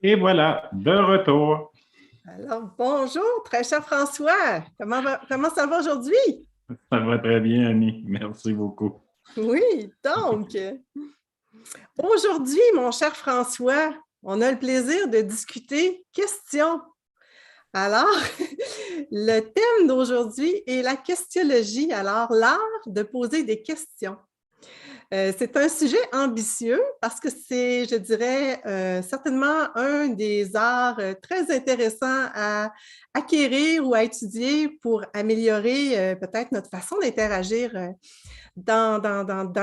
Et voilà, de retour. Alors, bonjour, très cher François. Comment ça va aujourd'hui? Ça va très bien, Annie. Merci beaucoup. Oui, donc, aujourd'hui, mon cher François, on a le plaisir de discuter questions. Alors, le thème d'aujourd'hui est la questionologie, alors l'art de poser des questions. C'est un sujet ambitieux parce que c'est, je dirais, certainement un des arts très intéressants à acquérir ou à étudier pour améliorer peut-être notre façon d'interagir dans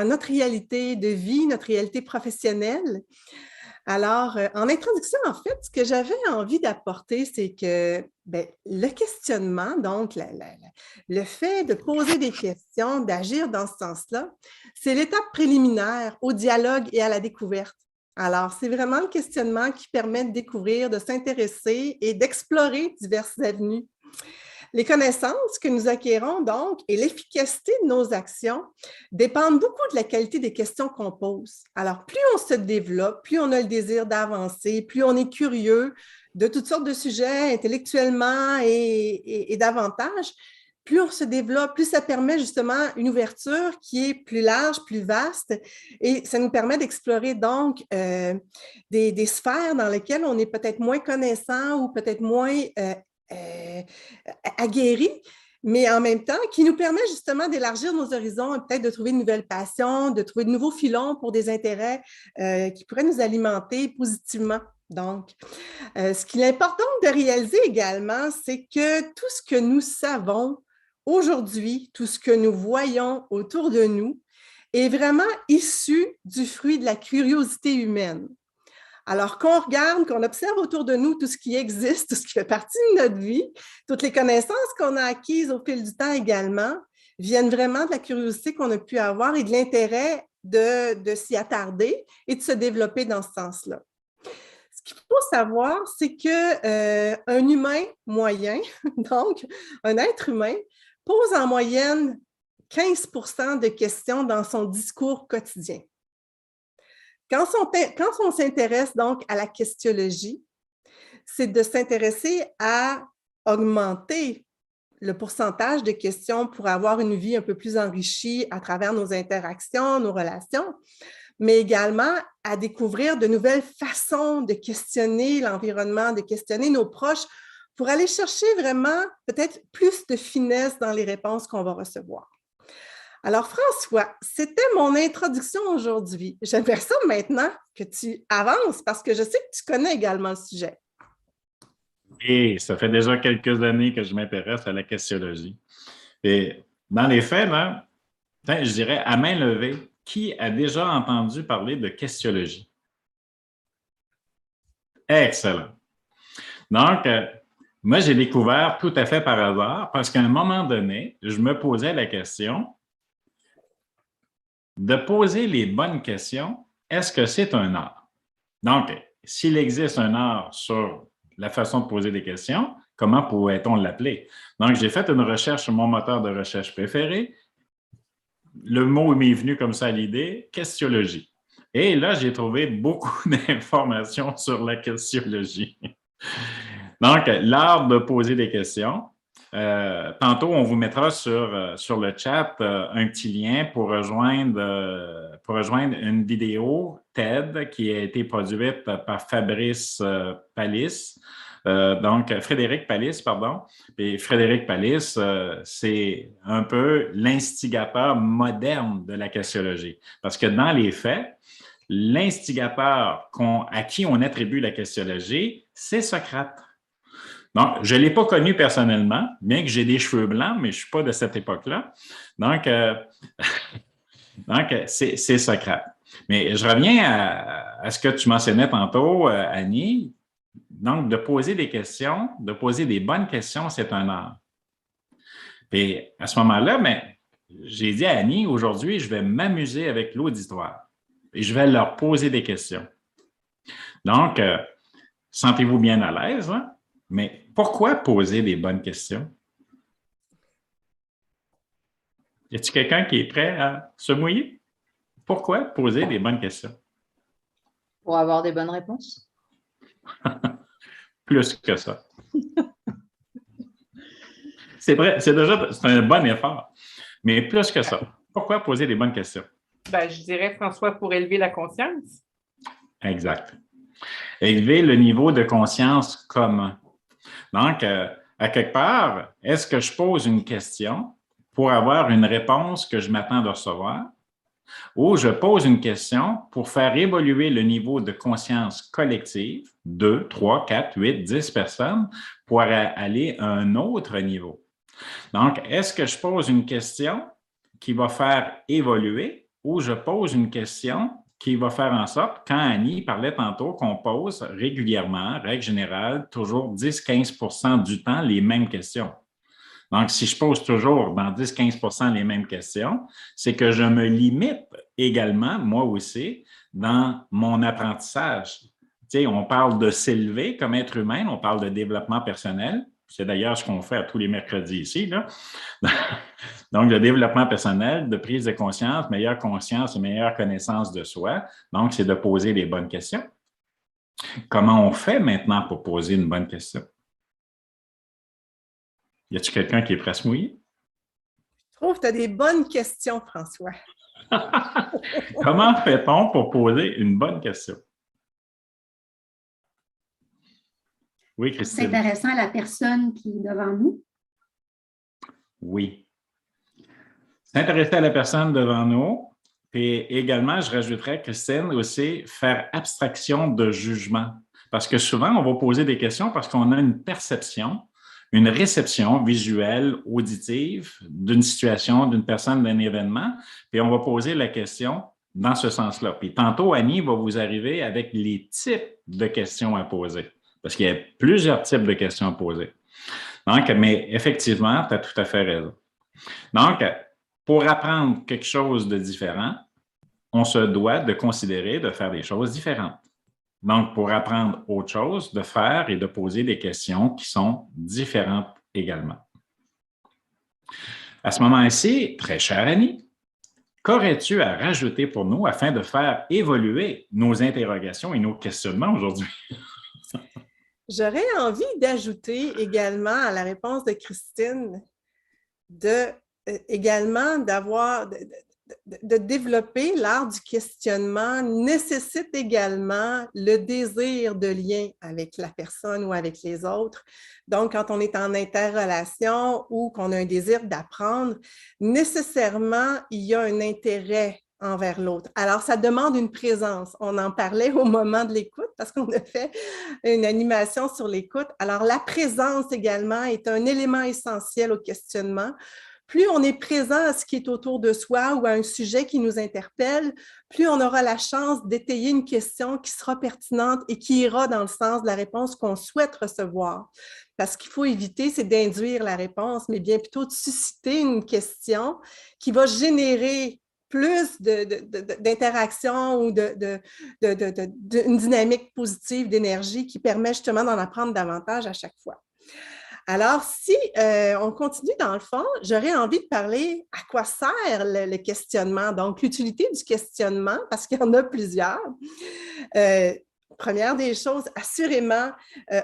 notre réalité de vie, notre réalité professionnelle. Alors, en introduction, en fait, ce que j'avais envie d'apporter, c'est que ben, le questionnement, donc le fait de poser des questions, d'agir dans ce sens-là, c'est l'étape préliminaire au dialogue et à la découverte. Alors, c'est vraiment le questionnement qui permet de découvrir, de s'intéresser et d'explorer diverses avenues. Les connaissances que nous acquérons donc et l'efficacité de nos actions dépendent beaucoup de la qualité des questions qu'on pose. Alors, plus on se développe, plus on a le désir d'avancer, plus on est curieux de toutes sortes de sujets intellectuellement et davantage, plus on se développe, plus ça permet justement une ouverture qui est plus large, plus vaste, et ça nous permet d'explorer donc des sphères dans lesquelles on est peut-être moins connaissant ou peut-être moins euh, aguerri, mais en même temps, qui nous permet justement d'élargir nos horizons et peut-être de trouver de nouvelles passions, de trouver de nouveaux filons pour des intérêts qui pourraient nous alimenter positivement. Donc, ce qu'il est important de réaliser également, c'est que tout ce que nous savons aujourd'hui, tout ce que nous voyons autour de nous, est vraiment issu du fruit de la curiosité humaine. Alors, qu'on regarde, qu'on observe autour de nous tout ce qui existe, tout ce qui fait partie de notre vie, toutes les connaissances qu'on a acquises au fil du temps également, viennent vraiment de la curiosité qu'on a pu avoir et de l'intérêt de s'y attarder et de se développer dans ce sens-là. Ce qu'il faut savoir, c'est qu'un humain moyen, donc un être humain, pose en moyenne 15 de questions dans son discours quotidien. Quand on s'intéresse donc à la questionologie, c'est de s'intéresser à augmenter le pourcentage de questions pour avoir une vie un peu plus enrichie à travers nos interactions, nos relations, mais également à découvrir de nouvelles façons de questionner l'environnement, de questionner nos proches pour aller chercher vraiment peut-être plus de finesse dans les réponses qu'on va recevoir. Alors, François, c'était mon introduction aujourd'hui. J'aimerais ça maintenant que tu avances parce que je sais que tu connais également le sujet. Et ça fait déjà quelques années que je m'intéresse à la questionologie. Et dans les faits, là, je dirais à main levée, qui a déjà entendu parler de questionologie? Excellent. Donc, moi, j'ai découvert tout à fait par hasard parce qu'à un moment donné, je me posais la question de poser les bonnes questions. Est-ce que c'est un art? Donc, s'il existe un art sur la façon de poser des questions, comment pourrait-on l'appeler? Donc, j'ai fait une recherche sur mon moteur de recherche préféré. Le mot m'est venu comme ça à l'idée, questionologie. Et là, j'ai trouvé beaucoup d'informations sur la questionologie. Donc, l'art de poser des questions. Tantôt, on vous mettra sur le chat un petit lien pour rejoindre une vidéo TED qui a été produite par Fabrice Palis. Donc, Frédéric Palis, pardon. Et Frédéric Palis, c'est un peu l'instigateur moderne de la cassiologie. Parce que dans les faits, l'instigateur à qui on attribue la cassiologie, c'est Socrate. Donc, je ne l'ai pas connu personnellement, bien que j'ai des cheveux blancs, mais je ne suis pas de cette époque-là. Donc, c'est Socrate. Mais je reviens à ce que tu mentionnais tantôt, Annie. Donc, de poser des questions, de poser des bonnes questions, c'est un art. Et à ce moment-là, j'ai dit à Annie, aujourd'hui, je vais m'amuser avec l'auditoire et je vais leur poser des questions. Donc, sentez-vous bien à l'aise, hein? Mais pourquoi poser des bonnes questions? Y a-t-il quelqu'un qui est prêt à se mouiller? Pourquoi poser des bonnes questions? Pour avoir des bonnes réponses. Plus que ça. C'est vrai, c'est un bon effort, mais plus que ça. Pourquoi poser des bonnes questions? Ben, je dirais, François, pour élever la conscience. Exact. Élever le niveau de conscience commun. Donc, à quelque part, est-ce que je pose une question pour avoir une réponse que je m'attends de recevoir ou je pose une question pour faire évoluer le niveau de conscience collective, 2, 3, 4, 8, 10 personnes, pour aller à un autre niveau? Donc, est-ce que je pose une question qui va faire évoluer ou je pose une question qui va faire en sorte, quand Annie parlait tantôt qu'on pose régulièrement, règle générale, toujours 10-15 % du temps les mêmes questions. Donc, si je pose toujours dans 10-15 % les mêmes questions, c'est que je me limite également, moi aussi, dans mon apprentissage. Tu sais, on parle de s'élever comme être humain, on parle de développement personnel. C'est d'ailleurs ce qu'on fait à tous les mercredis ici, là. Donc, le développement personnel, de prise de conscience, meilleure conscience et meilleure connaissance de soi. Donc, c'est de poser les bonnes questions. Comment on fait maintenant pour poser une bonne question? Y a-t-il quelqu'un qui est prêt à se mouiller? Je trouve que tu as des bonnes questions, François. Comment fait-on pour poser une bonne question? Oui, Christine. S'intéressant à la personne qui est devant nous. Oui. S'intéresser à la personne devant nous. Et également, je rajouterais, Christine, aussi faire abstraction de jugement. Parce que souvent, on va poser des questions parce qu'on a une perception, une réception visuelle, auditive d'une situation, d'une personne, d'un événement, puis on va poser la question dans ce sens-là. Puis tantôt, Annie va vous arriver avec les types de questions à poser, parce qu'il y a plusieurs types de questions à poser. Donc, mais effectivement, tu as tout à fait raison. Donc, pour apprendre quelque chose de différent, on se doit de considérer de faire des choses différentes. Donc, pour apprendre autre chose, de faire et de poser des questions qui sont différentes également. À ce moment-ci, très chère Annie, qu'aurais-tu à rajouter pour nous afin de faire évoluer nos interrogations et nos questionnements aujourd'hui? J'aurais envie d'ajouter également à la réponse de Christine également de développer l'art du questionnement nécessite également le désir de lien avec la personne ou avec les autres. Donc, quand on est en interrelation ou qu'on a un désir d'apprendre, nécessairement, il y a un intérêt envers l'autre. Alors, ça demande une présence. On en parlait au moment de l'écoute parce qu'on a fait une animation sur l'écoute. Alors, la présence également est un élément essentiel au questionnement. Plus on est présent à ce qui est autour de soi ou à un sujet qui nous interpelle, plus on aura la chance d'étayer une question qui sera pertinente et qui ira dans le sens de la réponse qu'on souhaite recevoir. Parce qu'il faut éviter, c'est d'induire la réponse, mais bien plutôt de susciter une question qui va générer plus d'interaction ou d'une dynamique positive d'énergie qui permet justement d'en apprendre davantage à chaque fois. Alors, si on continue dans le fond, j'aurais envie de parler à quoi sert le questionnement, donc l'utilité du questionnement, parce qu'il y en a plusieurs. Première des choses, assurément,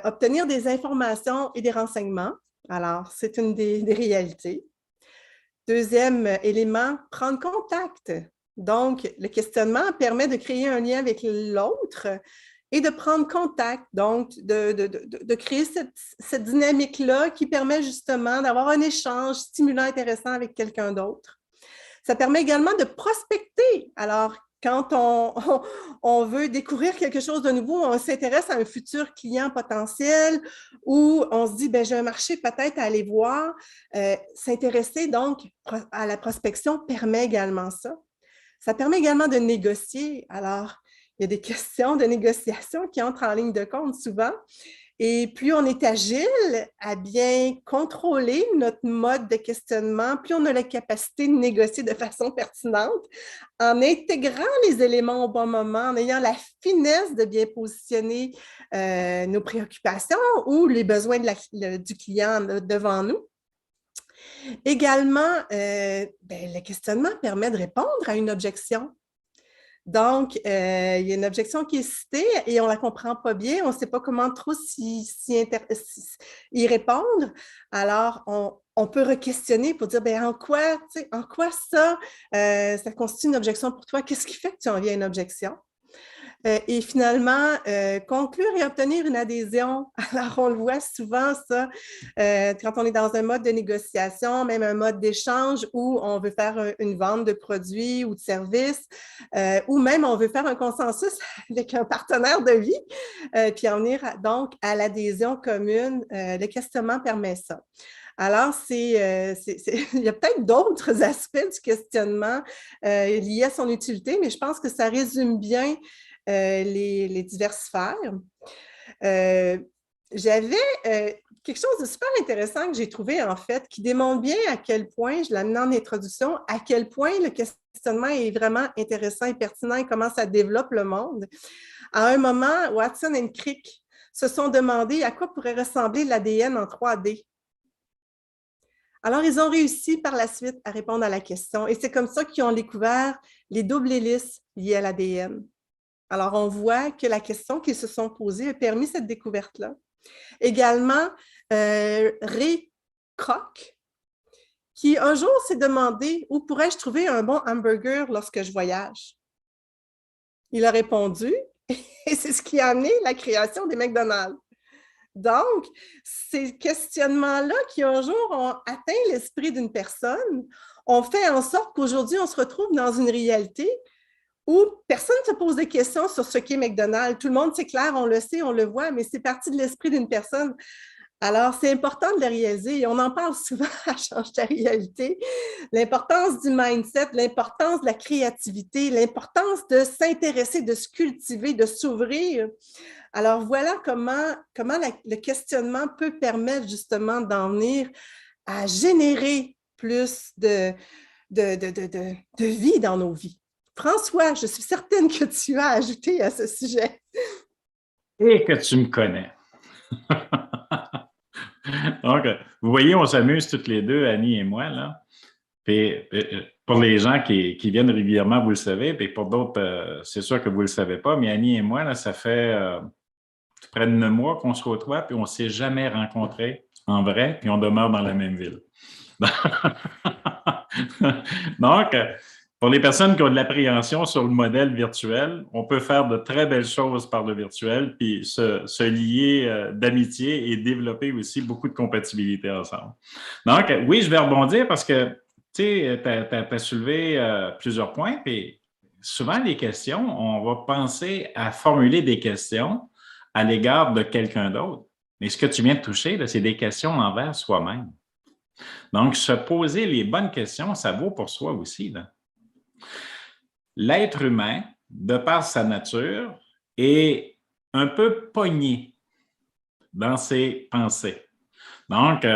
obtenir des informations et des renseignements. Alors, c'est une des réalités. Deuxième élément, prendre contact. Donc, le questionnement permet de créer un lien avec l'autre et de prendre contact, donc de créer cette dynamique-là qui permet justement d'avoir un échange stimulant, intéressant avec quelqu'un d'autre. Ça permet également de prospecter. Alors, quand on veut découvrir quelque chose de nouveau, on s'intéresse à un futur client potentiel ou on se dit, ben j'ai un marché peut-être à aller voir. S'intéresser donc à la prospection permet également ça. Ça permet également de négocier. Alors, il y a des questions de négociation qui entrent en ligne de compte souvent. Et plus on est agile à bien contrôler notre mode de questionnement, plus on a la capacité de négocier de façon pertinente en intégrant les éléments au bon moment, en ayant la finesse de bien positionner nos préoccupations ou les besoins du client devant nous. Également, le questionnement permet de répondre à une objection. Donc, il y a une objection qui est citée et on ne la comprend pas bien, on ne sait pas comment trop y répondre. Alors, on peut re-questionner pour dire, bien, en quoi ça, ça constitue une objection pour toi? Qu'est-ce qui fait que tu en viens à une objection? Et finalement, conclure et obtenir une adhésion. Alors, on le voit souvent, ça, quand on est dans un mode de négociation, même un mode d'échange où on veut faire une vente de produits ou de services, ou même on veut faire un consensus avec un partenaire de vie, puis en venir donc à l'adhésion commune. Le questionnement permet ça. Alors, il y a peut-être d'autres aspects du questionnement liés à son utilité, mais je pense que ça résume bien les diverses sphères. J'avais quelque chose de super intéressant que j'ai trouvé, en fait, qui démontre bien à quel point, je l'ai amené en introduction, à quel point le questionnement est vraiment intéressant et pertinent et comment ça développe le monde. À un moment, Watson et Crick se sont demandé à quoi pourrait ressembler l'ADN en 3D. Alors, ils ont réussi par la suite à répondre à la question et c'est comme ça qu'ils ont découvert les doubles hélices liées à l'ADN. Alors, on voit que la question qu'ils se sont posée a permis cette découverte-là. Également, Ray Kroc, qui un jour s'est demandé où pourrais-je trouver un bon hamburger lorsque je voyage? Il a répondu et c'est ce qui a amené la création des McDonald's. Donc, ces questionnements-là qui un jour ont atteint l'esprit d'une personne ont fait en sorte qu'aujourd'hui, on se retrouve dans une réalité où personne ne se pose des questions sur ce qu'est McDonald's. Tout le monde, c'est clair, on le sait, on le voit, mais c'est parti de l'esprit d'une personne. Alors, c'est important de le réaliser et on en parle souvent à Change ta réalité. L'importance du mindset, l'importance de la créativité, l'importance de s'intéresser, de se cultiver, de s'ouvrir. Alors, voilà comment le questionnement peut permettre justement d'en venir à générer plus de vie dans nos vies. François, je suis certaine que tu as ajouté à ce sujet. Et que tu me connais. Donc, vous voyez, on s'amuse toutes les deux, Annie et moi, là. Puis, pour les gens qui viennent régulièrement, vous le savez, puis pour d'autres, c'est sûr que vous ne le savez pas, mais Annie et moi, là, ça fait près de 9 mois qu'on se côtoie, puis on ne s'est jamais rencontrés en vrai, puis on demeure dans la même ville. Donc, pour les personnes qui ont de l'appréhension sur le modèle virtuel, on peut faire de très belles choses par le virtuel, puis se lier d'amitié et développer aussi beaucoup de compatibilité ensemble. Donc, oui, je vais rebondir parce que, tu sais, tu as soulevé plusieurs points, puis souvent, les questions, on va penser à formuler des questions à l'égard de quelqu'un d'autre. Mais ce que tu viens de toucher, c'est des questions envers soi-même. Donc, se poser les bonnes questions, ça vaut pour soi aussi, là. L'être humain, de par sa nature, est un peu pogné dans ses pensées. Donc,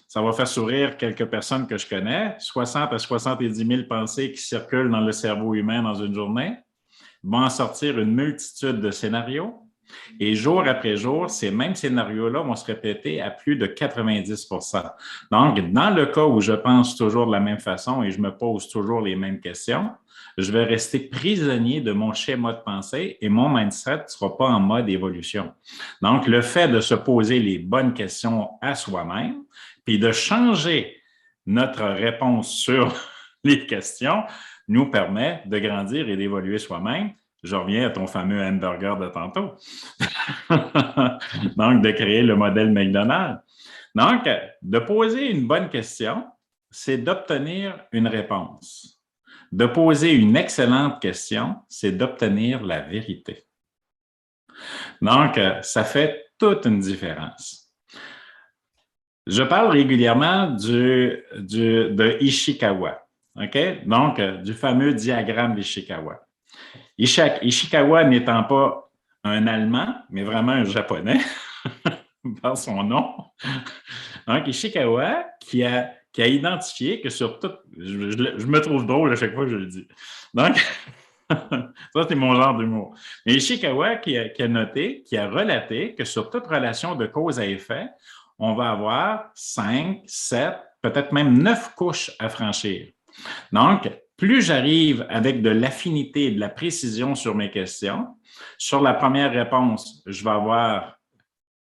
ça va faire sourire quelques personnes que je connais, 60 à 70 000 pensées qui circulent dans le cerveau humain dans une journée, vont en sortir une multitude de scénarios. Et jour après jour, ces mêmes scénarios-là vont se répéter à plus de 90 %. Donc, dans le cas où je pense toujours de la même façon et je me pose toujours les mêmes questions, je vais rester prisonnier de mon schéma de pensée et mon mindset ne sera pas en mode évolution. Donc, le fait de se poser les bonnes questions à soi-même, puis de changer notre réponse sur les questions, nous permet de grandir et d'évoluer soi-même. Je reviens à ton fameux hamburger de tantôt. Donc, de créer le modèle McDonald's. Donc, de poser une bonne question, c'est d'obtenir une réponse. De poser une excellente question, c'est d'obtenir la vérité. Donc, ça fait toute une différence. Je parle régulièrement de Ishikawa, OK? Donc, du fameux diagramme d'Ishikawa. Ishikawa n'étant pas un Allemand, mais vraiment un Japonais, par son nom. Donc, Ishikawa qui a identifié que sur tout... Je me trouve drôle à chaque fois que je le dis. Donc, ça, c'est mon genre d'humour. Mais Ishikawa qui a noté, qui a relaté que sur toute relation de cause à effet, on va avoir 5, 7, peut-être même 9 couches à franchir. Donc, plus j'arrive avec de l'affinité et de la précision sur mes questions, sur la première réponse, je vais avoir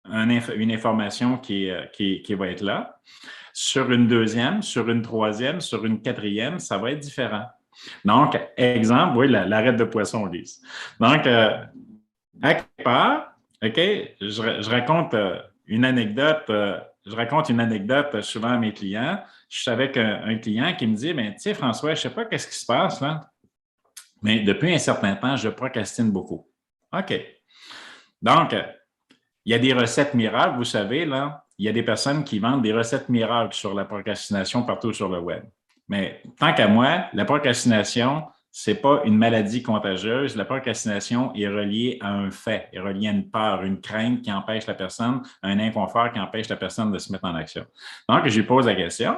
une information qui va être là. Sur une deuxième, sur une troisième, sur une quatrième, ça va être différent. Donc, exemple, oui, l'arête de poisson, Lise. Donc, à quelque part, OK, je raconte une anecdote. Je raconte une anecdote souvent à mes clients. Je suis avec un client qui me dit, ben, tu sais, François, je ne sais pas qu'est-ce qui se passe là, mais depuis un certain temps, je procrastine beaucoup. OK. Donc, il y a des recettes miracles, vous savez, là. Il y a des personnes qui vendent des recettes miracles sur la procrastination partout sur le web. Mais tant qu'à moi, la procrastination, ce n'est pas une maladie contagieuse. La procrastination est reliée à un fait, est reliée à une peur, une crainte qui empêche la personne, un inconfort qui empêche la personne de se mettre en action. Donc, je lui pose la question.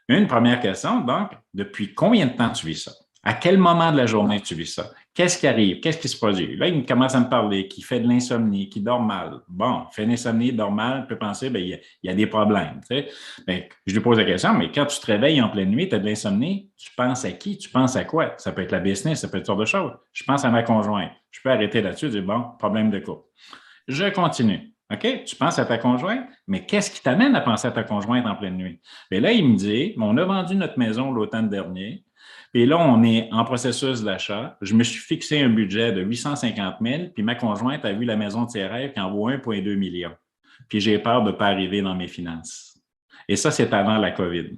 Une première question, donc, depuis combien de temps tu vis ça? À quel moment de la journée tu vis ça? Qu'est-ce qui arrive? Qu'est-ce qui se produit? Là, il commence à me parler, qui fait de l'insomnie, qui dort mal. Bon, fait de l'insomnie, dort mal, peut penser, bien, il y a des problèmes. Tu sais. Bien, je lui pose la question, mais quand tu te réveilles en pleine nuit, tu as de l'insomnie, tu penses à qui? Tu penses à quoi? Ça peut être la business, ça peut être toutes sortes de choses. Je pense à ma conjointe. Je peux arrêter là-dessus et dire, bon, problème de couple. Je continue. OK? Tu penses à ta conjointe, mais qu'est-ce qui t'amène à penser à ta conjointe en pleine nuit? Bien là, il me dit, on a vendu notre maison l'automne dernier. Et là, on est en processus d'achat. Je me suis fixé un budget de 850 000, puis ma conjointe a vu la maison de ses rêves qui en vaut 1,2 million. Puis j'ai peur de ne pas arriver dans mes finances. Et ça, c'est avant la COVID.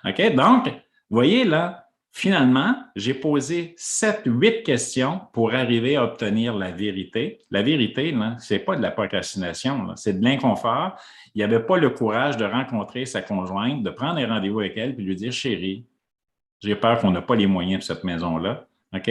OK? Donc, vous voyez là, finalement, j'ai posé 7-8 questions pour arriver à obtenir la vérité. La vérité, ce n'est pas de la procrastination, c'est de l'inconfort. Il n'y avait pas le courage de rencontrer sa conjointe, de prendre un rendez-vous avec elle, puis lui dire, chérie, j'ai peur qu'on n'a pas les moyens de cette maison-là. OK?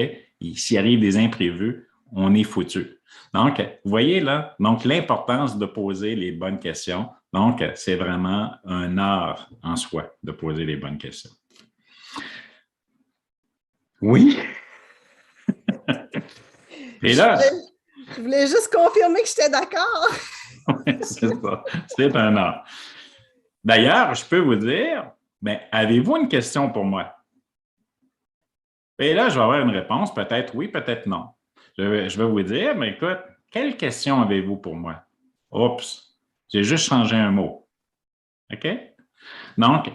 S'il arrive des imprévus, on est foutu. Donc, vous voyez là, donc l'importance de poser les bonnes questions. Donc, c'est vraiment un art en soi de poser les bonnes questions. Oui. Et là. Je voulais juste confirmer que j'étais d'accord. Oui, c'est ça. C'est un art. D'ailleurs, je peux vous dire, bien, avez-vous une question pour moi? Et là, je vais avoir une réponse, peut-être oui, peut-être non. Je vais vous dire, mais écoute, quelle question avez-vous pour moi? Oups, j'ai juste changé un mot. OK? Donc,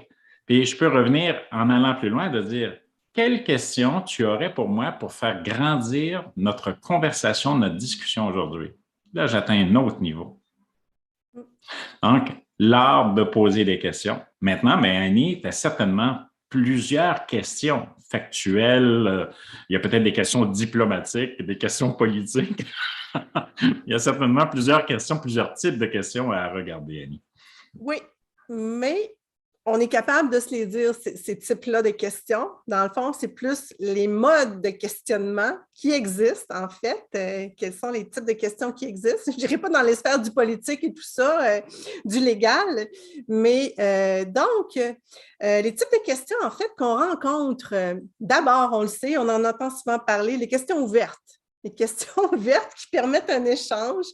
puis je peux revenir en allant plus loin de dire, quelle question tu aurais pour moi pour faire grandir notre conversation, notre discussion aujourd'hui? Là, j'atteins un autre niveau. Donc, l'art de poser des questions. Maintenant, bien, Annie, tu as certainement plusieurs questions factuelles. Il y a peut-être des questions diplomatiques, des questions politiques. Il y a certainement plusieurs questions, plusieurs types de questions à regarder, Annie. Oui, mais on est capable de se les dire, ces types-là de questions. Dans le fond, c'est plus les modes de questionnement qui existent, en fait. Quels sont les types de questions qui existent? Je ne dirais pas dans les sphères du politique et tout ça, du légal, mais donc, les types de questions, en fait, qu'on rencontre, d'abord, on le sait, on en entend souvent parler, les questions ouvertes. Les questions ouvertes qui permettent un échange,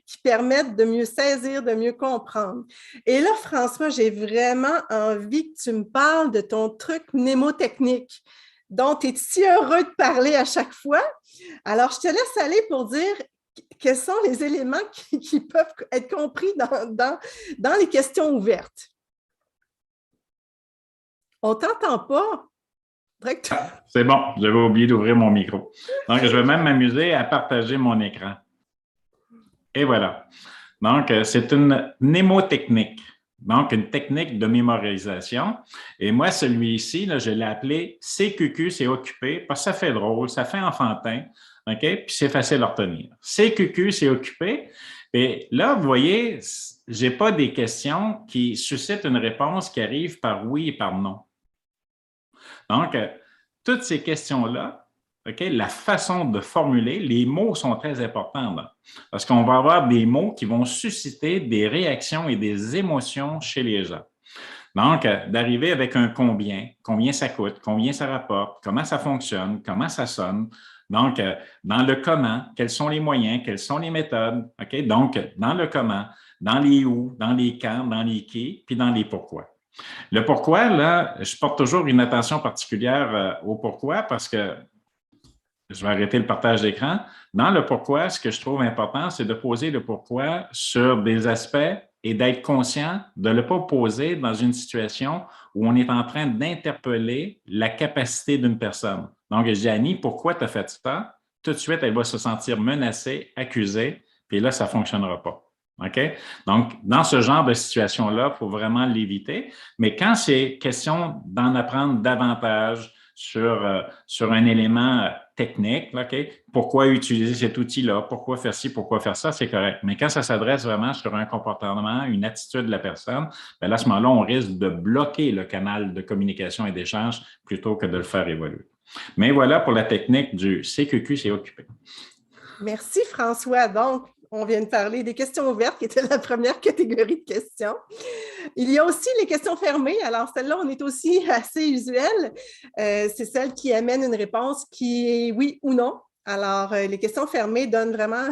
qui permettent de mieux saisir, de mieux comprendre. Et là, François, j'ai vraiment envie que tu me parles de ton truc mnémotechnique dont tu es si heureux de parler à chaque fois. Alors, je te laisse aller pour dire quels sont les éléments qui peuvent être compris dans les questions ouvertes. On ne t'entend pas. C'est bon, j'avais oublié d'ouvrir mon micro. Donc, je vais même m'amuser à partager mon écran. Et voilà. Donc, c'est une mnémotechnique. Donc, une technique de mémorisation. Et moi, celui-ci, je l'ai appelé CQQ, c'est occupé, parce que ça fait drôle, ça fait enfantin, OK? Puis c'est facile à retenir. CQQ, c'est occupé. Et là, vous voyez, je n'ai pas des questions qui suscitent une réponse qui arrive par oui et par non. Donc, toutes ces questions-là, okay, la façon de formuler, les mots sont très importants là, parce qu'on va avoir des mots qui vont susciter des réactions et des émotions chez les gens. Donc, d'arriver avec un combien ça coûte, combien ça rapporte, comment ça fonctionne, comment ça sonne. Donc, dans le comment, quels sont les moyens, quelles sont les méthodes. Okay? Donc, dans le comment, dans les où, dans les quand, dans les qui, puis dans les pourquoi. Le pourquoi, là, je porte toujours une attention particulière au pourquoi parce que je vais arrêter le partage d'écran. Dans le pourquoi, ce que je trouve important, c'est de poser le pourquoi sur des aspects et d'être conscient de ne le pas poser dans une situation où on est en train d'interpeller la capacité d'une personne. Donc, je dis à Annie, pourquoi tu as fait ça? Tout de suite, elle va se sentir menacée, accusée, puis là, ça ne fonctionnera pas. OK? Donc, dans ce genre de situation-là, il faut vraiment l'éviter. Mais quand c'est question d'en apprendre davantage sur un élément technique, OK? Pourquoi utiliser cet outil-là? Pourquoi faire ci? Pourquoi faire ça? C'est correct. Mais quand ça s'adresse vraiment sur un comportement, une attitude de la personne, bien là, à ce moment-là, on risque de bloquer le canal de communication et d'échange plutôt que de le faire évoluer. Mais voilà pour la technique du CQQ, c'est occupé. Merci, François. Donc, on vient de parler des questions ouvertes, qui était la première catégorie de questions. Il y a aussi les questions fermées. Alors, celle-là, on est aussi assez usuelle. C'est celle qui amène une réponse qui est oui ou non. Alors, les questions fermées donnent vraiment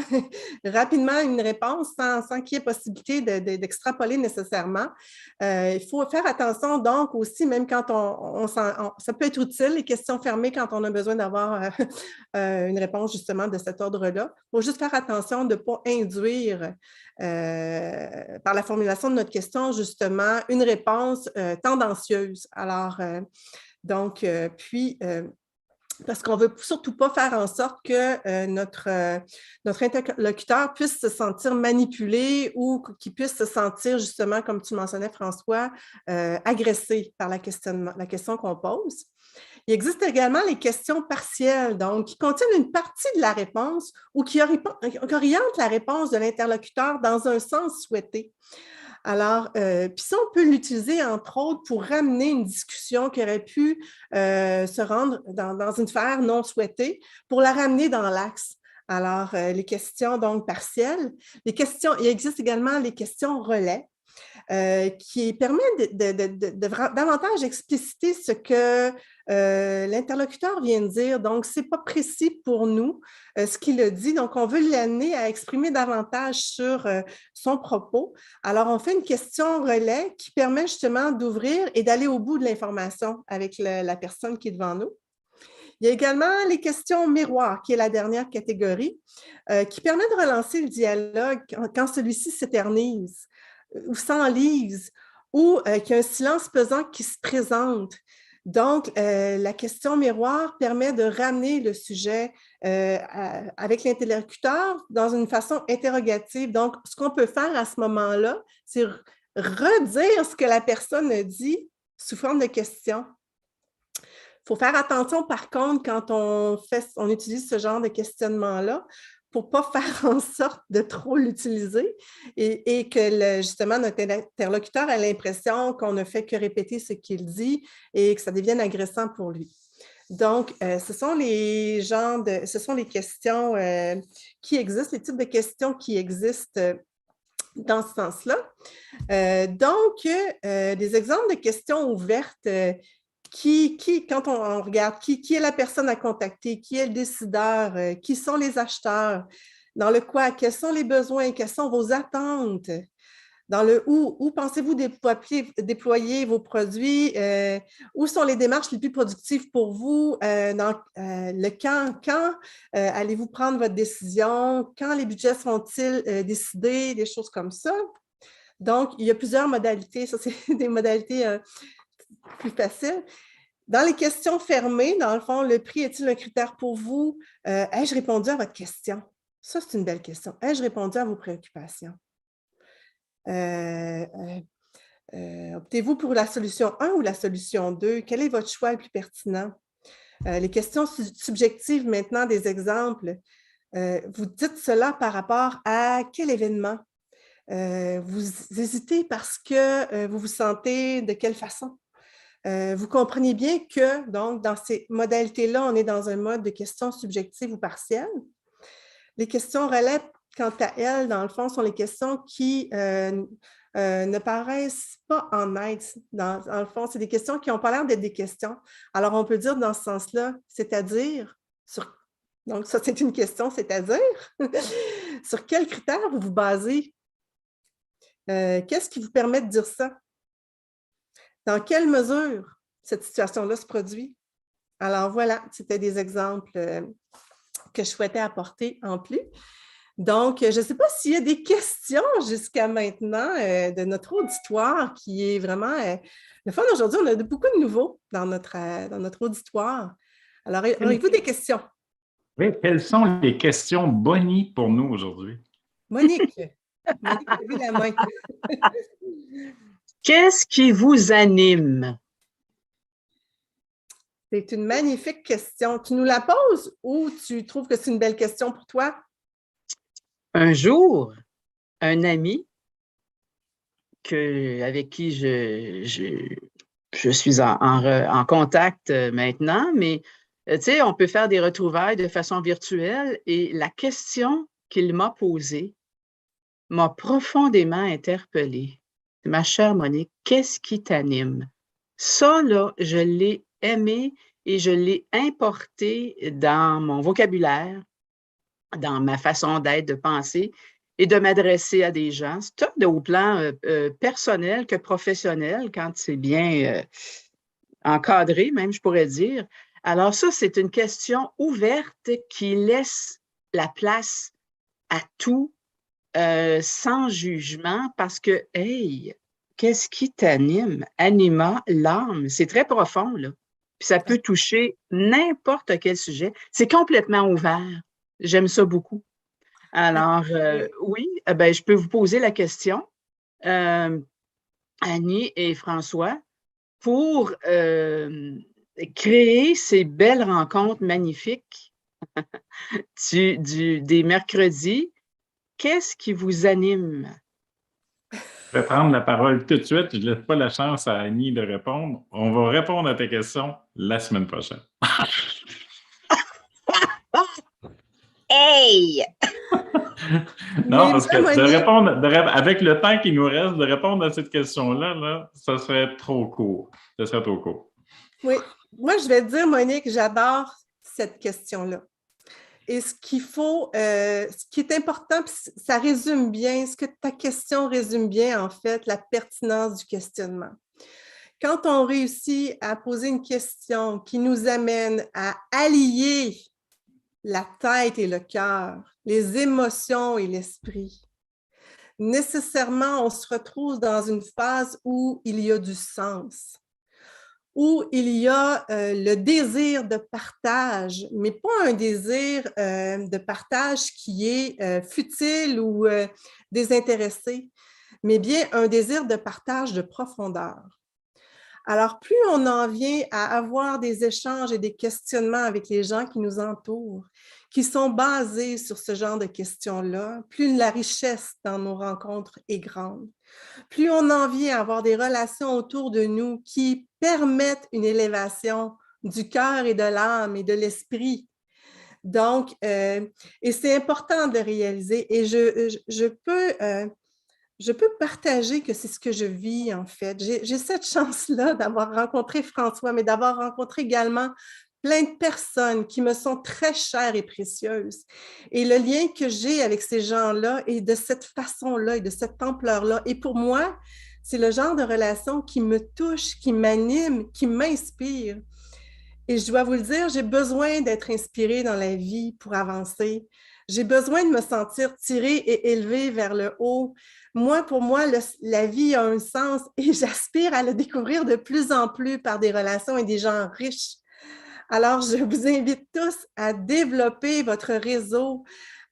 rapidement une réponse sans qu'il y ait possibilité d'extrapoler nécessairement. Il faut faire attention donc aussi, même quand ça peut être utile, les questions fermées quand on a besoin d'avoir une réponse justement de cet ordre-là. Il faut juste faire attention de ne pas induire par la formulation de notre question, justement, une réponse tendancieuse. Alors, parce qu'on ne veut surtout pas faire en sorte que notre interlocuteur puisse se sentir manipulé ou qu'il puisse se sentir, justement, comme tu mentionnais, François, agressé par la question qu'on pose. Il existe également les questions partielles, donc qui contiennent une partie de la réponse ou qui orientent la réponse de l'interlocuteur dans un sens souhaité. Alors, puis ça, on peut l'utiliser, entre autres, pour ramener une discussion qui aurait pu se rendre dans une sphère non souhaitée, pour la ramener dans l'axe. Alors, les questions donc partielles. Il existe également les questions relais. Qui permet de davantage expliciter ce que l'interlocuteur vient de dire. Donc, ce n'est pas précis pour nous ce qu'il a dit. Donc, on veut l'amener à exprimer davantage sur son propos. Alors, on fait une question relais qui permet justement d'ouvrir et d'aller au bout de l'information avec la personne qui est devant nous. Il y a également les questions miroirs, qui est la dernière catégorie, qui permet de relancer le dialogue quand celui-ci s'éternise ou s'enlise, ou qu'il y a un silence pesant qui se présente. Donc, la question miroir permet de ramener le sujet avec l'interlocuteur dans une façon interrogative. Donc, ce qu'on peut faire à ce moment-là, c'est redire ce que la personne a dit sous forme de question. Il faut faire attention, par contre, quand on utilise ce genre de questionnement-là, pour ne pas faire en sorte de trop l'utiliser et que justement notre interlocuteur a l'impression qu'on ne fait que répéter ce qu'il dit et que ça devienne agressant pour lui. Donc, ce sont les questions qui existent, les types de questions qui existent dans ce sens-là. Des exemples de questions ouvertes quand on regarde qui est la personne à contacter, qui est le décideur, qui sont les acheteurs, dans le quoi, quels sont les besoins, quelles sont vos attentes, dans le où pensez-vous déployer vos produits, où sont les démarches les plus productives pour vous, dans le quand allez-vous prendre votre décision, quand les budgets seront-ils décidés, des choses comme ça. Donc, il y a plusieurs modalités, ça c'est des modalités plus facile. Dans les questions fermées, dans le fond, le prix est-il un critère pour vous? Ai-je répondu à votre question? Ça, c'est une belle question. Ai-je répondu à vos préoccupations? Optez-vous pour la solution 1 ou la solution 2? Quel est votre choix le plus pertinent? Les questions subjectives, maintenant, des exemples. Vous dites cela par rapport à quel événement? Vous hésitez parce que vous vous sentez de quelle façon? Vous comprenez bien que, donc, dans ces modalités-là, on est dans un mode de questions subjectives ou partielles. Les questions relais, quant à elles, dans le fond, sont les questions qui ne paraissent pas en aide. Dans le fond, c'est des questions qui n'ont pas l'air d'être des questions. Alors, on peut dire dans ce sens-là, c'est-à-dire, donc ça, c'est une question, c'est-à-dire, sur quels critères vous vous basez? Qu'est-ce qui vous permet de dire ça? Dans quelle mesure cette situation-là se produit? Alors voilà, c'était des exemples que je souhaitais apporter en plus. Donc, je ne sais pas s'il y a des questions jusqu'à maintenant de notre auditoire qui est vraiment le fun. Aujourd'hui, on a beaucoup de nouveaux dans notre auditoire. Alors, auriez-vous des questions? Oui, quelles sont les questions Bonnie pour nous aujourd'hui? Monique, levez la main. Qu'est-ce qui vous anime? C'est une magnifique question. Tu nous la poses ou tu trouves que c'est une belle question pour toi? Un jour, un ami avec qui je suis en contact maintenant, mais tu sais, on peut faire des retrouvailles de façon virtuelle et la question qu'il m'a posée m'a profondément interpellée. Ma chère Monique, qu'est-ce qui t'anime? Ça, là, je l'ai aimé et je l'ai importé dans mon vocabulaire, dans ma façon d'être, de penser et de m'adresser à des gens, tant au plan personnel que professionnel, quand c'est bien encadré, même, je pourrais dire. Alors ça, c'est une question ouverte qui laisse la place à tout sans jugement parce que, hey, qu'est-ce qui t'anime? Anima, l'âme, c'est très profond, là. Puis ça peut toucher n'importe quel sujet. C'est complètement ouvert. J'aime ça beaucoup. Alors, oui, ben, je peux vous poser la question, Annie et François, pour créer ces belles rencontres magnifiques des mercredis. Qu'est-ce qui vous anime? Je vais prendre la parole tout de suite. Je ne laisse pas la chance à Annie de répondre. On va répondre à tes questions la semaine prochaine. Hey! Non, parce que avec le temps qui nous reste, de répondre à cette question-là, là, ça serait trop court. Ça serait trop court. Oui, moi, je vais te dire, Monique, j'adore cette question-là. Et ce qu'il faut, ce qui est important, ça résume bien, ce que ta question résume bien, en fait, la pertinence du questionnement. Quand on réussit à poser une question qui nous amène à allier la tête et le cœur, les émotions et l'esprit, nécessairement, on se retrouve dans une phase où il y a du sens, où il y a le désir de partage, mais pas un désir de partage qui est futile ou désintéressé, mais bien un désir de partage de profondeur. Alors, plus on en vient à avoir des échanges et des questionnements avec les gens qui nous entourent, qui sont basés sur ce genre de questions-là, plus la richesse dans nos rencontres est grande. Plus on en vient à avoir des relations autour de nous qui permettent une élévation du cœur et de l'âme et de l'esprit. Donc, et c'est important de réaliser, et je peux partager que c'est ce que je vis, en fait. J'ai cette chance-là d'avoir rencontré François, mais d'avoir rencontré également plein de personnes qui me sont très chères et précieuses. Et le lien que j'ai avec ces gens-là est de cette façon-là et de cette ampleur-là. Et pour moi, c'est le genre de relation qui me touche, qui m'anime, qui m'inspire. Et je dois vous le dire, j'ai besoin d'être inspirée dans la vie pour avancer. J'ai besoin de me sentir tirée et élevée vers le haut. Pour moi, la vie a un sens et j'aspire à le découvrir de plus en plus par des relations et des gens riches. Alors, je vous invite tous à développer votre réseau,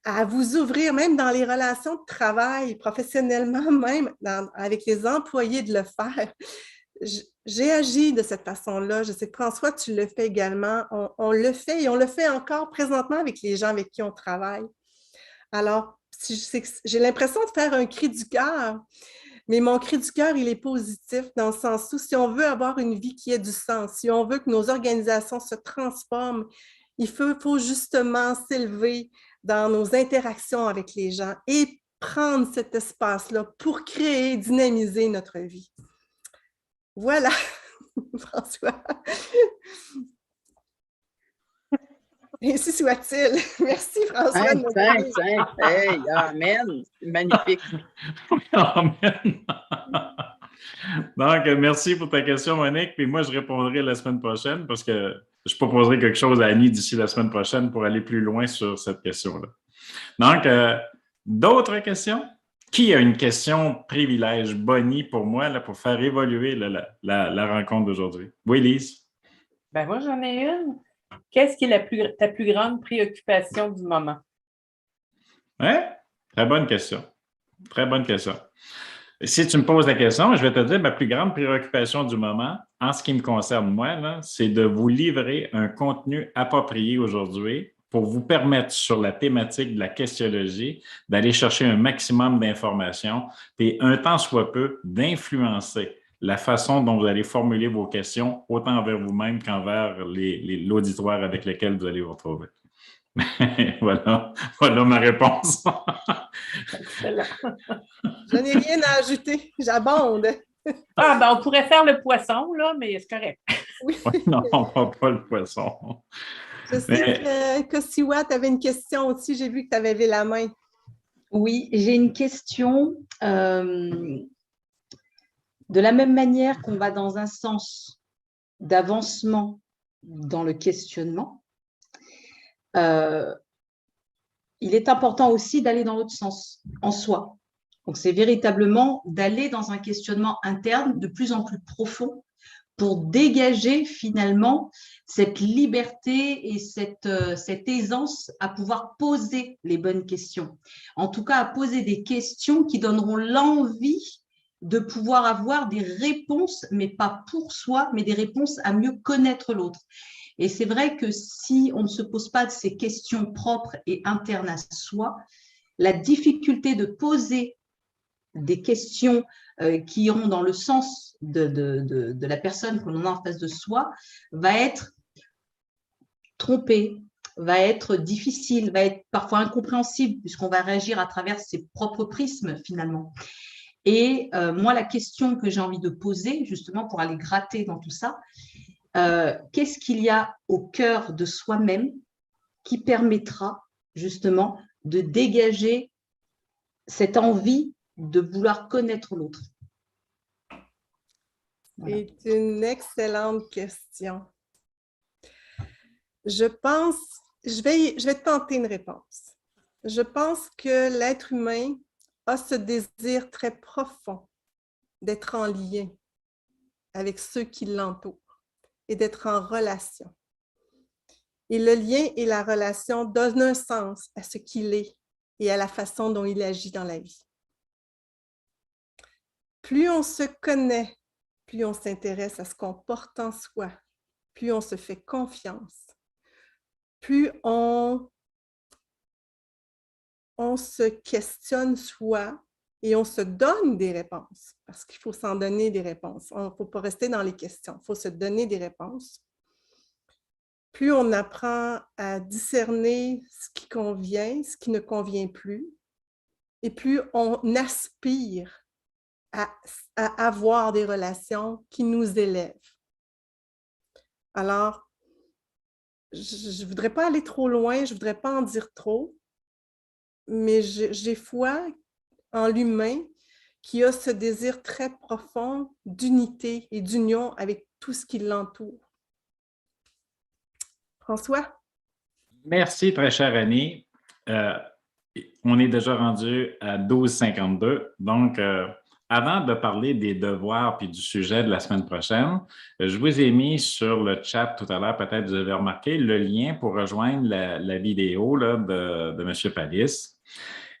à vous ouvrir, même dans les relations de travail, professionnellement, même avec les employés, de le faire. J'ai agi de cette façon-là. Je sais que François, tu le fais également. On le fait et on le fait encore présentement avec les gens avec qui on travaille. Alors, j'ai l'impression de faire un cri du cœur, mais mon cri du cœur, il est positif dans le sens où si on veut avoir une vie qui ait du sens, si on veut que nos organisations se transforment, il faut justement s'élever dans nos interactions avec les gens et prendre cet espace-là pour créer, dynamiser notre vie. Voilà, François. Ainsi soit-il. Merci, François. Hey, amen. Magnifique. Amen. Donc, merci pour ta question, Monique. Puis moi, je répondrai la semaine prochaine parce que je proposerai quelque chose à Annie d'ici la semaine prochaine pour aller plus loin sur cette question-là. Donc, d'autres questions? Qui a une question privilège, Bonnie, pour moi, là, pour faire évoluer la rencontre d'aujourd'hui? Oui, Lise? Ben moi, j'en ai une. Qu'est-ce qui est ta plus grande préoccupation du moment? Oui? Très bonne question. Très bonne question. Si tu me poses la question, je vais te dire ma plus grande préoccupation du moment, en ce qui me concerne moi, là, c'est de vous livrer un contenu approprié aujourd'hui pour vous permettre sur la thématique de la questiologie d'aller chercher un maximum d'informations et un tant soit peu d'influencer la façon dont vous allez formuler vos questions, autant envers vous-même qu'envers l'auditoire avec lequel vous allez vous retrouver. Voilà ma réponse. Excellent. Je n'ai rien à ajouter. J'abonde. Ah, ben on pourrait faire le poisson, là, mais c'est correct. Oui. Non, pas le poisson. Je sais que Siwa, tu avais une question aussi. J'ai vu que tu avais levé la main. Oui, j'ai une question. De la même manière qu'on va dans un sens d'avancement dans le questionnement, il est important aussi d'aller dans l'autre sens, en soi. Donc, c'est véritablement d'aller dans un questionnement interne de plus en plus profond pour dégager finalement cette liberté et cette aisance à pouvoir poser les bonnes questions. En tout cas, à poser des questions qui donneront l'envie de pouvoir avoir des réponses, mais pas pour soi, mais des réponses à mieux connaître l'autre. Et c'est vrai que si on ne se pose pas de ces questions propres et internes à soi, la difficulté de poser des questions qui iront dans le sens de la personne que l'on a en face de soi va être trompée, va être difficile, va être parfois incompréhensible puisqu'on va réagir à travers ses propres prismes finalement. Et moi, la question que j'ai envie de poser justement pour aller gratter dans tout ça, qu'est-ce qu'il y a au cœur de soi-même qui permettra justement de dégager cette envie de vouloir connaître l'autre? Voilà. C'est une excellente question. Je pense, je vais te tenter une réponse. Je pense que l'être humain a ce désir très profond d'être en lien avec ceux qui l'entourent et d'être en relation. Et le lien et la relation donnent un sens à ce qu'il est et à la façon dont il agit dans la vie. Plus on se connaît, plus on s'intéresse à ce qu'on porte en soi, plus on se fait confiance, plus on se questionne soi et on se donne des réponses, parce qu'il faut s'en donner des réponses. Il ne faut pas rester dans les questions, il faut se donner des réponses. Plus on apprend à discerner ce qui convient, ce qui ne convient plus, et plus on aspire à avoir des relations qui nous élèvent. Alors, je ne voudrais pas aller trop loin, je ne voudrais pas en dire trop, mais j'ai foi en l'humain qui a ce désir très profond d'unité et d'union avec tout ce qui l'entoure. François? Merci, très chère Annie. On est déjà rendu à 12h52. Donc, avant de parler des devoirs puis du sujet de la semaine prochaine, je vous ai mis sur le chat tout à l'heure, peut-être vous avez remarqué, le lien pour rejoindre la vidéo là, de M. Palis.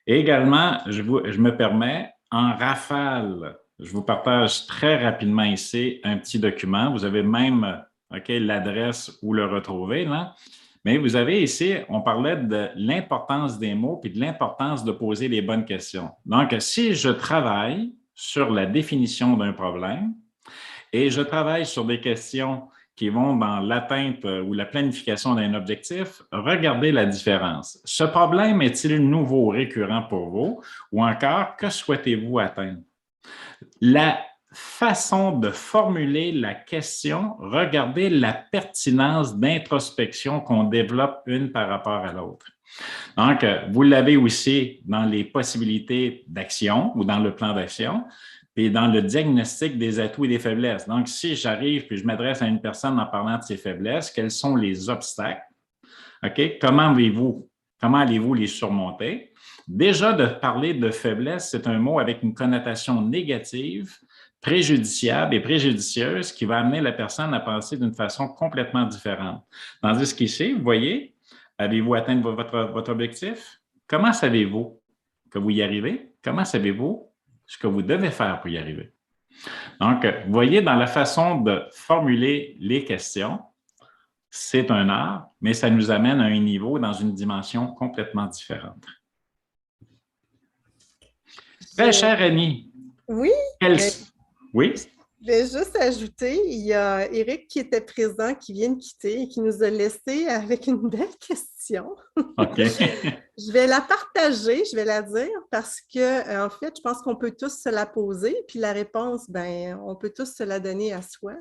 Et également, je me permets, en rafale, je vous partage très rapidement ici un petit document. Vous avez même l'adresse où le retrouver, là. Mais vous avez ici, on parlait de l'importance des mots puis de l'importance de poser les bonnes questions. Donc, si je travaille sur la définition d'un problème et je travaille sur des questions qui vont dans l'atteinte ou la planification d'un objectif, regardez la différence. Ce problème est-il nouveau, récurrent pour vous ou encore, que souhaitez-vous atteindre? La façon de formuler la question, regardez la pertinence d'introspection qu'on développe une par rapport à l'autre. Donc, vous l'avez aussi dans les possibilités d'action ou dans le plan d'action. puis dans le diagnostic des atouts et des faiblesses. Donc, si j'arrive puis je m'adresse à une personne en parlant de ses faiblesses, quels sont les obstacles? OK? Comment allez-vous les surmonter? Déjà, de parler de faiblesse, c'est un mot avec une connotation négative, préjudiciable et préjudicieuse qui va amener la personne à penser d'une façon complètement différente. Tandis qu'ici, vous voyez, avez-vous atteint votre objectif? Comment savez-vous que vous y arrivez? Comment savez-vous ce que vous devez faire pour y arriver? Donc, vous voyez, dans la façon de formuler les questions, c'est un art, mais ça nous amène à un niveau dans une dimension complètement différente. Très chère Annie. Oui. Oui? Je vais juste ajouter, il y a Éric qui était présent, qui vient de quitter et qui nous a laissé avec une belle question. OK. Je vais la partager, je vais la dire parce que, en fait, je pense qu'on peut tous se la poser, puis la réponse, on peut tous se la donner à soi.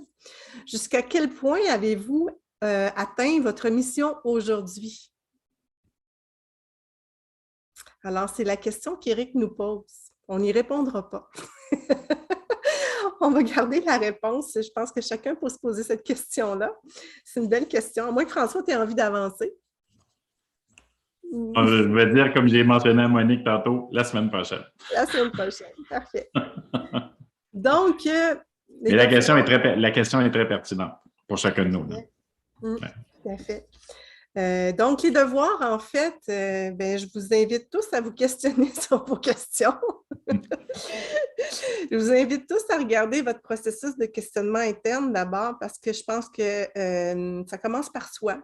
Jusqu'à quel point avez-vous atteint votre mission aujourd'hui? Alors, c'est la question qu'Éric nous pose. On n'y répondra pas. On va garder la réponse. Je pense que chacun peut se poser cette question-là. C'est une belle question. À moins que François, tu aies envie d'avancer. Je vais dire, comme j'ai mentionné à Monique tantôt, la semaine prochaine. La semaine prochaine. Parfait. Donc, mais la question est très pertinente pour chacun de nous. Tout à fait. Donc, les devoirs, en fait, je vous invite tous à vous questionner sur vos questions. Je vous invite tous à regarder votre processus de questionnement interne d'abord parce que je pense que ça commence par soi.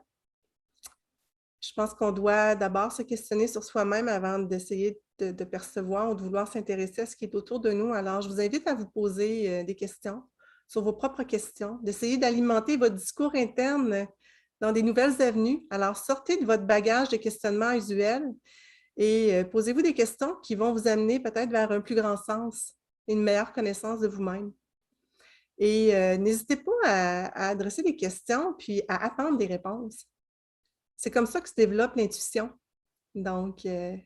Je pense qu'on doit d'abord se questionner sur soi-même avant d'essayer de percevoir ou de vouloir s'intéresser à ce qui est autour de nous. Alors, je vous invite à vous poser des questions sur vos propres questions, d'essayer d'alimenter votre discours interne dans des nouvelles avenues. Alors, sortez de votre bagage de questionnement usuel et posez-vous des questions qui vont vous amener peut-être vers un plus grand sens et une meilleure connaissance de vous-même. Et n'hésitez pas à adresser des questions puis à attendre des réponses. C'est comme ça que se développe l'intuition. Donc, de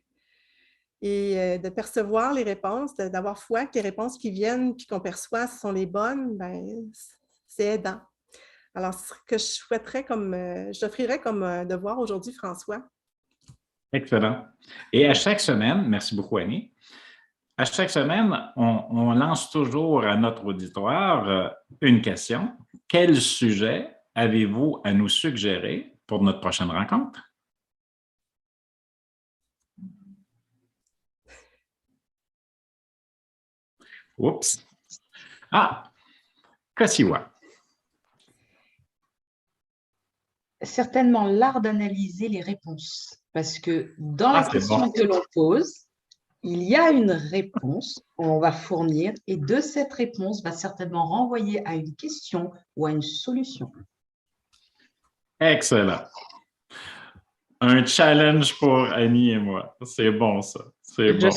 percevoir les réponses, d'avoir foi que les réponses qui viennent puis qu'on perçoit sont les bonnes, c'est aidant. Alors, ce que j'offrirais comme devoir aujourd'hui, François. Excellent. Et à chaque semaine, merci beaucoup Annie, à chaque semaine, on lance toujours à notre auditoire une question. Quel sujet avez-vous à nous suggérer pour notre prochaine rencontre? Oups. Kasiwa. Certainement l'art d'analyser les réponses. Parce que dans la question que l'on pose, il y a une réponse qu'on va fournir et de cette réponse va certainement renvoyer à une question ou à une solution. Excellent. Un challenge pour Annie et moi. C'est bon, ça. C'est bon.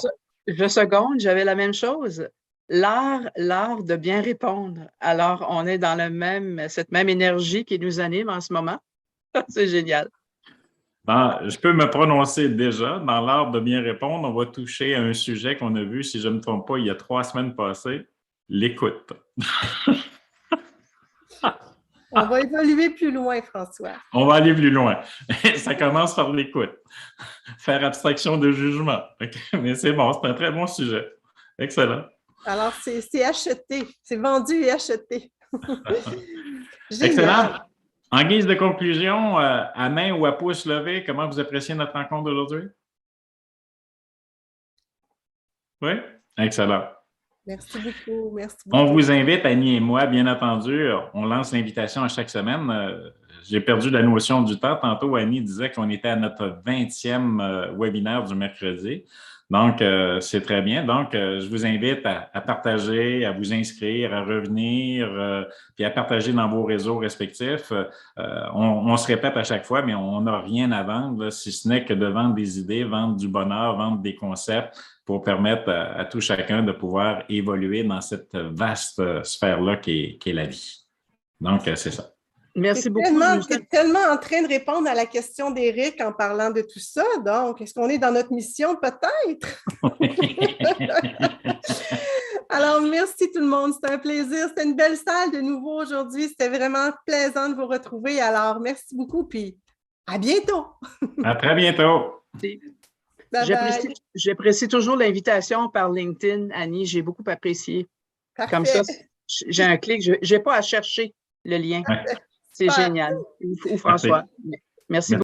Je seconde, j'avais la même chose. L'art de bien répondre. Alors, on est dans cette même énergie qui nous anime en ce moment. C'est génial. Je peux me prononcer déjà. Dans l'art de bien répondre, on va toucher à un sujet qu'on a vu, si je ne me trompe pas, il y a 3 semaines passées, l'écoute. On va évoluer plus loin, François. On va aller plus loin. Ça commence par l'écoute. Faire abstraction de jugement. Mais c'est bon, c'est un très bon sujet. Excellent. Alors, c'est acheté. C'est vendu et acheté. Excellent. En guise de conclusion, à main ou à pouce levé, comment vous appréciez notre rencontre d'aujourd'hui? Oui? Excellent. Merci beaucoup. Merci beaucoup. On vous invite, Annie et moi, bien entendu, on lance l'invitation à chaque semaine. J'ai perdu la notion du temps. Tantôt, Annie disait qu'on était à notre 20e webinaire du mercredi. Donc, c'est très bien. Donc, je vous invite à partager, à vous inscrire, à revenir, puis à partager dans vos réseaux respectifs. On se répète à chaque fois, mais on n'a rien à vendre, là, si ce n'est que de vendre des idées, vendre du bonheur, vendre des concepts pour permettre à tout chacun de pouvoir évoluer dans cette vaste sphère-là qui est la vie. Donc, c'est ça. Merci beaucoup. Tu es tellement en train de répondre à la question d'Éric en parlant de tout ça. Donc, est-ce qu'on est dans notre mission? Peut-être. Alors, merci tout le monde. C'était un plaisir. C'était une belle salle de nouveau aujourd'hui. C'était vraiment plaisant de vous retrouver. Alors, merci beaucoup, puis à bientôt. À très bientôt. Bye-bye. J'apprécie toujours l'invitation par LinkedIn, Annie. J'ai beaucoup apprécié. Parfait. Comme ça, j'ai un clic. Je n'ai pas à chercher le lien. Ouais. C'est Super. génial. Ou François. Merci beaucoup.